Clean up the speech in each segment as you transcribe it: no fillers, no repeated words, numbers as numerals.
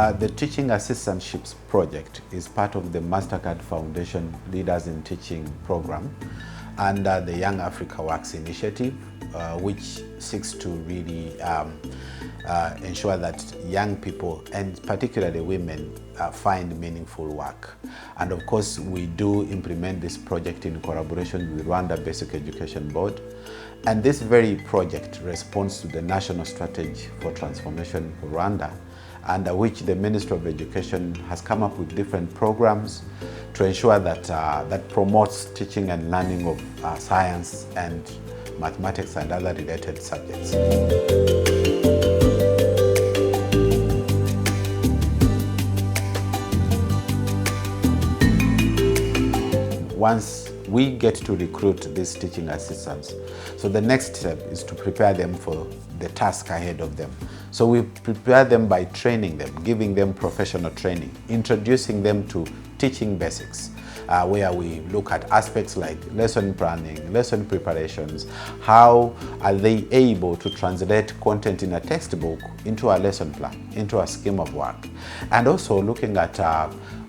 The Teaching Assistantships project is part of the Mastercard Foundation Leaders in Teaching program under the Young Africa Works initiative, which seeks to really ensure that young people, and particularly women, find meaningful work. And of course, we do implement this project in collaboration with Rwanda Basic Education Board. And this very project responds to the National Strategy for Transformation for Rwanda, under which the Ministry of Education has come up with different programs to ensure that that promotes teaching and learning of science and mathematics and other related subjects. Once we get to recruit these teaching assistants, so the next step is to prepare them for the task ahead of them. So we prepare them by training them, giving them professional training, introducing them to teaching basics, where we look at aspects like lesson planning, lesson preparations, how are they able to translate content in a textbook into a lesson plan, into a scheme of work, and also looking at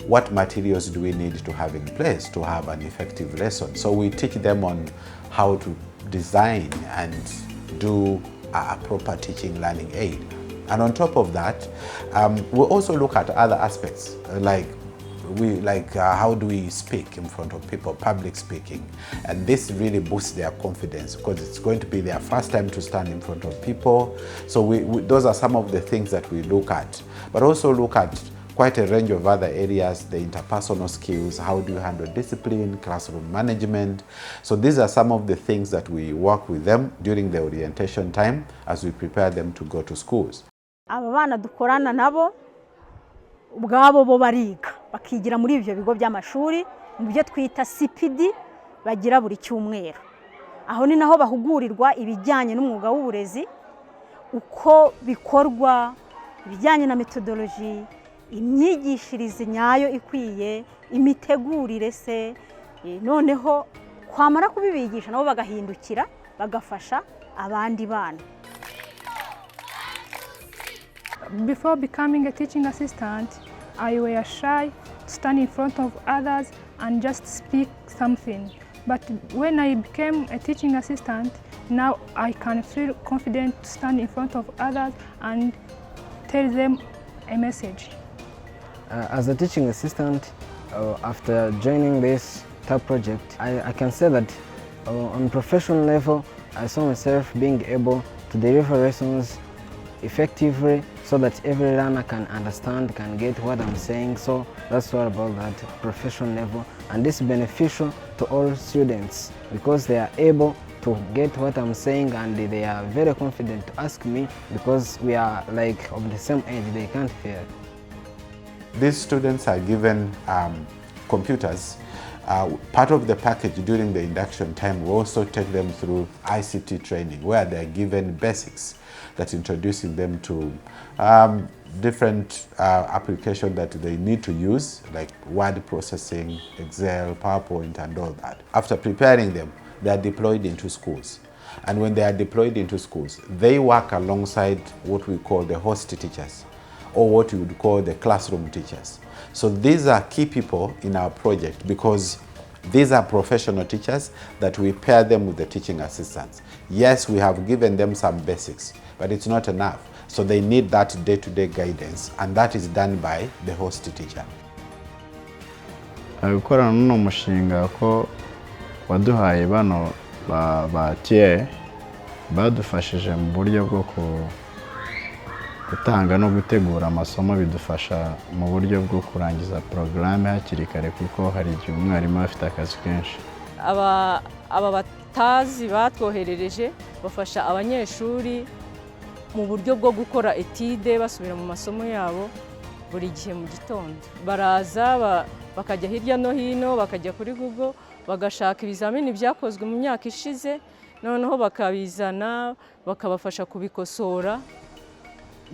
what materials do we need to have in place to have an effective lesson. So we teach them on how to design and do a proper teaching learning aid. And on top of that, we also look at other aspects like how do we speak in front of people, public speaking. And this really boosts their confidence because it's going to be their first time to stand in front of people. So those are some of the things that we look at, but also look at quite a range of other areas, the interpersonal skills, how do you handle discipline, classroom management. So these are some of the things that we work with them during the orientation time as we prepare them to go to schools. Aba bana dukorana nabo ubwabo bo bariga bakigira muri ivyo bigo by'amashuri mu byo twita CPD bagira buri cyumweru. Aho ni naho bahugurirwa ibijyanye n'umwuga w'uburezi, uko bikorwa, ibijyanye na methodology, imyigishirize nyayo ikwiye, imitegurire se, noneho kwamara kubibigisha nabo bagahindukira bagafasha abandi bana. Before becoming a teaching assistant, I was shy to stand in front of others and just speak something. But when I became a teaching assistant, now I can feel confident to stand in front of others and tell them a message. As a teaching assistant, after joining this TAP project, I can say that on professional level, I saw myself being able to deliver lessons effectively so that every learner can understand, can get what I'm saying. So that's all about that professional level. And this is beneficial to all students because they are able to get what I'm saying and they are very confident to ask me because we are like of the same age, they can't fear. These students are given computers. Part of the package during the induction time, we also take them through ICT training where they're given basics that's introducing them to different applications that they need to use, like word processing, Excel, PowerPoint, and all that. After preparing them, they are deployed into schools. And when they are deployed into schools, they work alongside what we call the host teachers, or what you would call the classroom teachers. So these are key people in our project because these are professional teachers that we pair them with the teaching assistants. Yes, we have given them some basics, but it's not enough. So they need that day-to-day guidance, and that is done by the host teacher. Gukorana n'uno mushinga ko waduhaye bano ba TIE badufashije mu buryo bwo gutanga no gutegura amasomo, bidufasha mu buryo bwo kurangiza porogaramu hakiri kare kuko hari igihe umwarimu afite akazi kenshi. Aba batazi batwoherereje bafasha abanyeshuri mu buryo bwo gukora etide basubira mu masomo yabo buri gihe mu gitondo. Baraza bakajya hirya no hino, bakajya kuri Google bagashaka ibizamini byakozwe mu myaka ishize, noneho bakabizana bakabafasha kubikosora,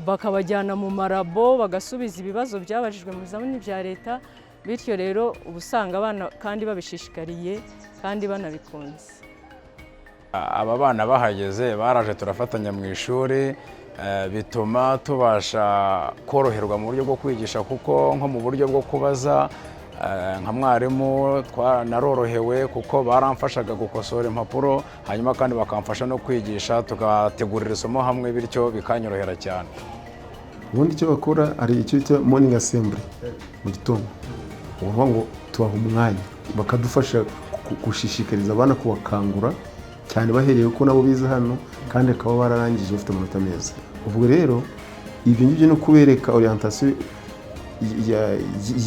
bakabajyana mu marabo bagasubiza ibibazo byabajijwe mu bizamini bya leta. Bityo rero ubusanga abana kandi babishishikariye kandi banabikunze. aba bana bahageze baraje turafatanya mu ishuri, bituma tubasha koroherwa mu buryo bwo kwigisha, kuko nko mu buryo bwo kubaza nka mwarimu narorohewe kuko baramfashaga gukosora impapuro, hanyuma kandi bakamfasha no kwigisha, tugategurira isomo hamwe, bityo bikanyorohera cyane. Ubundi icyo bakora ari icyo bita morning assembly mu gitondo, uvuga ngo tubaha umwanya bakadufasha gushishikariza abana, kubakangura cyane bahereye ko nabo bize hano kandi akaba bararangije bafite amanota meza. Ubwo rero ibyo ngibyo no kubereka orientation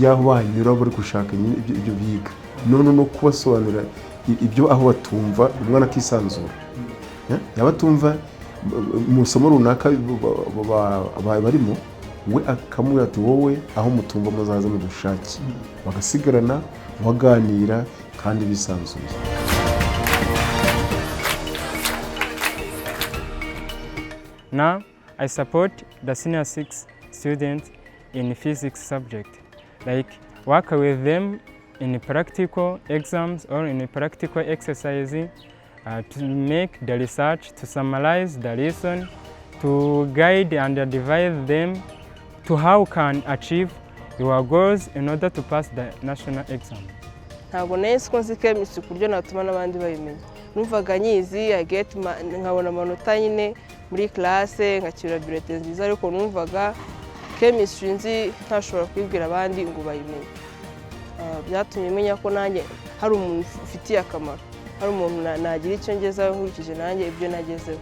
y'aho banyura bari gushaka ibyo biga, none no kubasobanurira ibyo aho batumva, umwana akisanzura, yaba atumva mu isomo runaka barimo, we akamubwira ati wowe aho mutumva muzaze mudushake, bagasigarana baganira kandi bisanzuye. Now I support the senior 6 students in physics subject, like work with them in practical exams or in practical exercises, to make the research, to summarize the lesson, to guide and advise them to how can achieve your goals in order to pass the national exam. Ntabwo nese ko nzi chemistry kuryo natuma n'abandi bayimenya. Numvaga nyizi nkabona amanota nyine muri classe, nkakira bulletin nziza, ariko numvaga chemistry nzi ntashobora kwibwira abandi ngo bayimenye. Byatumye menya ko nanjye hari umuntu ufitiye akamaro, hari umuntu nagira icyo ngezaho nkurikije nanjye ibyo nagezeho.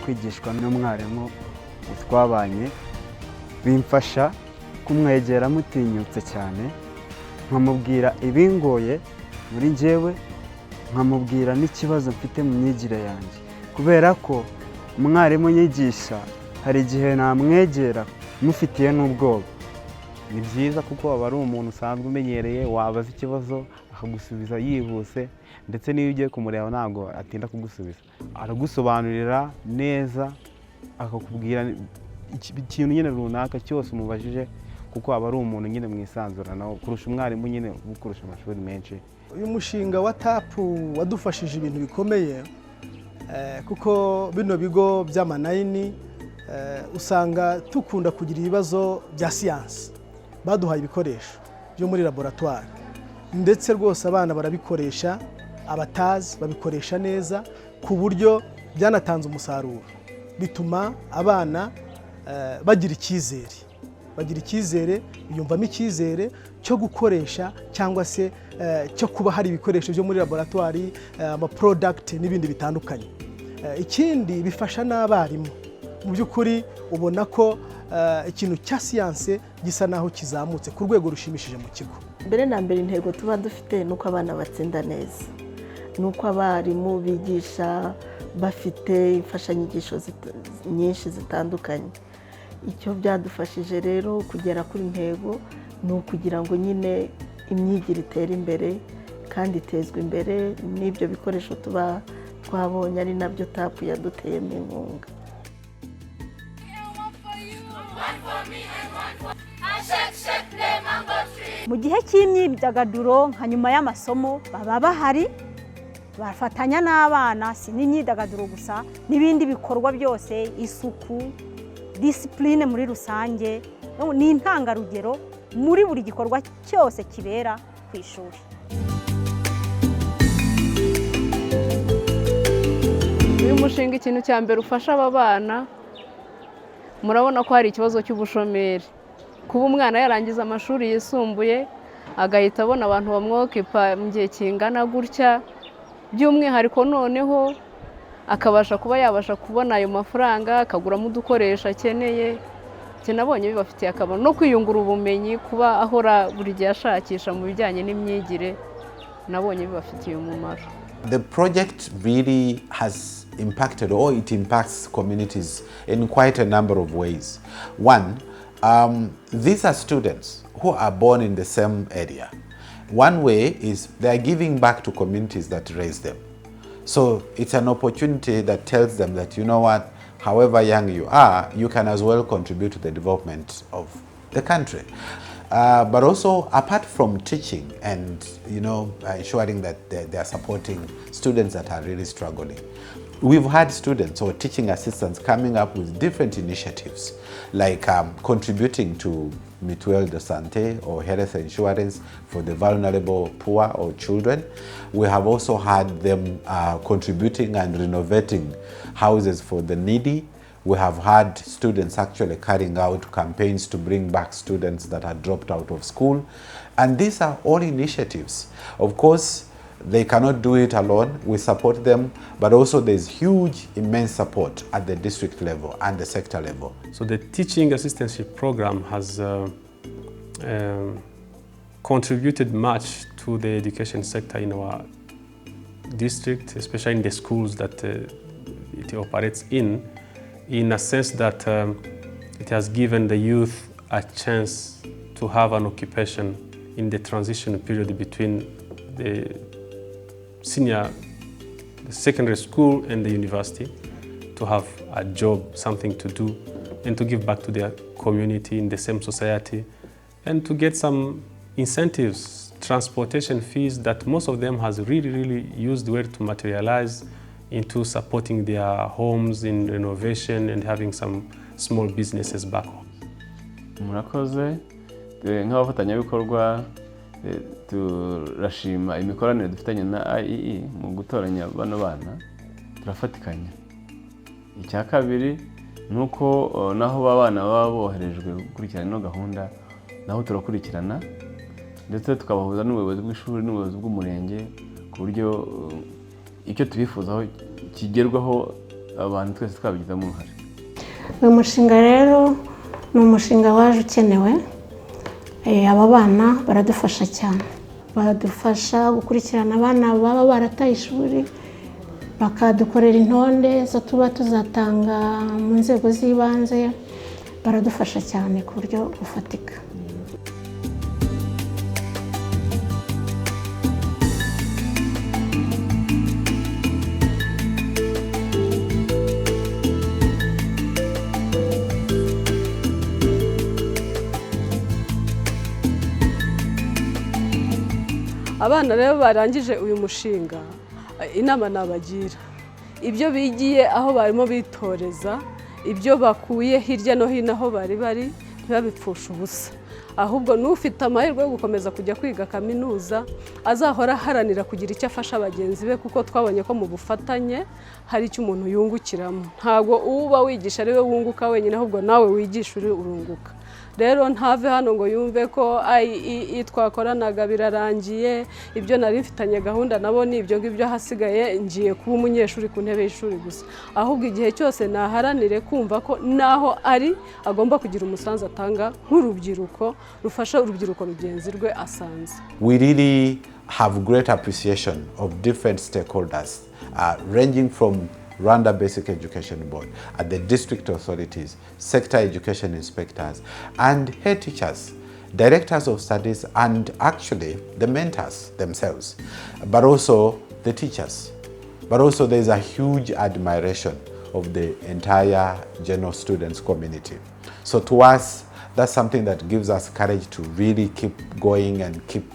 Kwigishwa n'umwarimu twabanye bimfasha kumwegera mutinyutse cyane, nkamubwira ibingoye muri njyewe, nkamubwira n'ikibazo mfite mu myigire yanjye, kubera ko umwarimu yigisha hari igihe namwegera mufitiye n'ubwoba. Ni byiza kuko aba ari umuntu usanzwe umenyereye, wabaza ikibazo akagusubiza yihuse, ndetse n'iyo ugiye kumureba ntabwo atinda kugusubiza, aragusobanurira neza, akakubwira ikintu nyine runaka cyose umubajije, kuko aba ari umuntu nyine mwisanzuranaho kurusha umwarimu nyine ukurusha amashuri menshi. Uyu mushinga wa TAP wadufashije ibintu bikomeye, kuko bino bigo by'amanayini usanga tukunda kugira ibibazo bya siyansi. Baduhaye ibikoresho byo muri laboratoire, ndetse rwose abana barabikoresha, abatazi babikoresha neza, ku buryo byanatanze umusaruro, bituma abana bagira icyizere, biyumvamo icyizere cyo gukoresha cyangwa se cyo kuba hari ibikoresho byo muri laboratoire, ama product n'ibindi bitandukanye. Ikindi bifasha n'abarimu, mu by'ukuri ubona ko ikintu cya siyanse gisa naho kizamutse ku rwego rushimishije mu kigo. Mbere na mbere intego tuba dufite nuko abana batsinda neza, nuko abarimu bigisha bafite imfashanyigisho nyinshi zitandukanye. Icyo byadufashije rero kugera kuri intego ni ukugira ngo nyine imyigire itere imbere kandi itezwe imbere, n'ibyo bikoresho tuba twabonye ari nabyo TAP yaduteyemo inkunga. Mu gihe cy'imyidagaduro nka nyuma y'amasomo baba bahari, bafatanya n'abana, si n'imyidagaduro gusa, n'ibindi bikorwa byose, isuku, discipline muri rusange, ni intangarugero muri buri gikorwa cyose kibera ku ishuri. Uyu mushinga ikintu cya mbere ufasha aba bana, murabona ko hari ikibazo cy'ubushomeri. Kuba umwana yarangiza amashuri yisumbuye agahita abona abantu bamwokipa mu gihe kingana gutya, by'umwihariko noneho akabasha kuba yabasha kubona ayo mafaranga, akaguramo udukoresho akeneye. Nabonye bibafitiye akamaro no kwiyungura ubumenyi, kuba ahora buri gihe ashakisha mu bijyanye n'imyigire, nabonye bibafitiye umumaro. The project really has impacted, or it impacts communities in quite a number of ways. One, these are students who are born in the same area. One way is they are giving back to communities that raised them. So it's an opportunity that tells them that, you know what, however young you are, you can as well contribute to the development of the country. But also, apart from teaching and ensuring that they are supporting students that are really struggling, we've had students or teaching assistants coming up with different initiatives, like contributing to mutuelle de santé or health insurance for the vulnerable, poor or children. We have also had them contributing and renovating houses for the needy. We have had students actually carrying out campaigns to bring back students that had dropped out of school. And these are all initiatives. Of course, they cannot do it alone. We support them, but also there's huge, immense support at the district level and the sector level. So the teaching assistantship program has contributed much to the education sector in our district, especially in the schools that it operates in a sense that it has given the youth a chance to have an occupation in the transition period between the secondary school and the university, to have a job, something to do, and to give back to their community in the same society, and to get some incentives, transportation fees that most of them has really used well to materialize into supporting their homes in renovation and having some small businesses back home. Murakoze, nk'abafatanyabikorwa turashima imikoranire dufitanye na IEE mu gutoranya bano bana, turafatikanya. Icya kabiri nuko naho babana baba boherejwe gukurikirana ino gahunda, naho turakurikirana ndetse tukabahuza n'ubuyobozi bw'ishuri n'ubuyobozi bw'umurenge ku buryo icyo tubifuzaho kigerwaho abantu twese twabigizemo uruhare. Uyu mushinga rero ni umushinga waje ukenewe. Aba bana baradufasha cyane, badufasha gukurikirana abana baba barataye ishuri, bakadukorera intonde zo tuba tuzatanga mu nzego z'ibanze. Baradufasha cyane ku buryo bufatika. Abana rero barangije uyu mushinga, inama nabagira, ibyo bigiye aho barimo bitoreza, ibyo bakuye hirya no hino aho bari ntibabipfusha ubusa, ahubwo n'ufite amahirwe yo gukomeza kujya kwiga kaminuza azahora aharanira kugira icyo afasha bagenzi be, kuko twabonye ko mu bufatanye hari icyo umuntu yungukiramo. Ntabwo uba wigisha ari we wunguka wenyine, ahubwo nawe wigisha uri urunguka. Rero ntave hano ngo yumve ko twakoranaga birarangiye, ibyo nari mfitanye gahunda nabo ni ibyo ngibyo, hasigaye ngiye kuba umunyeshuri ku ntebe y'ishuri gusa. Ahubwo igihe cyose naharanire kumva ko naho ari agomba kugira umusanzu atanga nk'urubyiruko rufasha urubyiruko rugenzi rwe asanze. We really have great appreciation of different stakeholders, ranging from Rwanda Basic Education Board, at the district authorities, sector education inspectors, and head teachers, directors of studies, and actually the mentors themselves, but also the teachers. But also there's a huge admiration of the entire general students community. So to us, that's something that gives us courage to really keep going and keep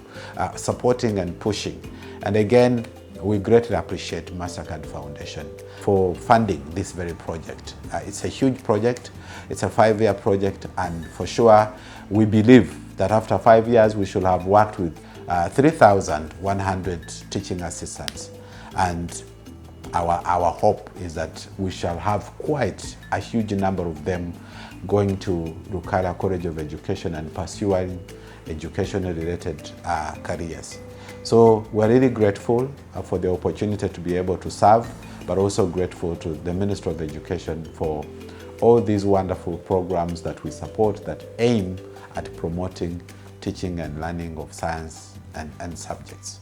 supporting and pushing. And again, we greatly appreciate MasterCard Foundation for funding this very project. It's a huge project, it's a 5-year project, and for sure we believe that after 5 years we should have worked with 3,100 teaching assistants. And our hope is that we shall have quite a huge number of them going to Rukara College of Education and pursuing education-related careers. So we're really grateful for the opportunity to be able to serve, but also grateful to the Minister of Education for all these wonderful programs that we support that aim at promoting teaching and learning of science and subjects.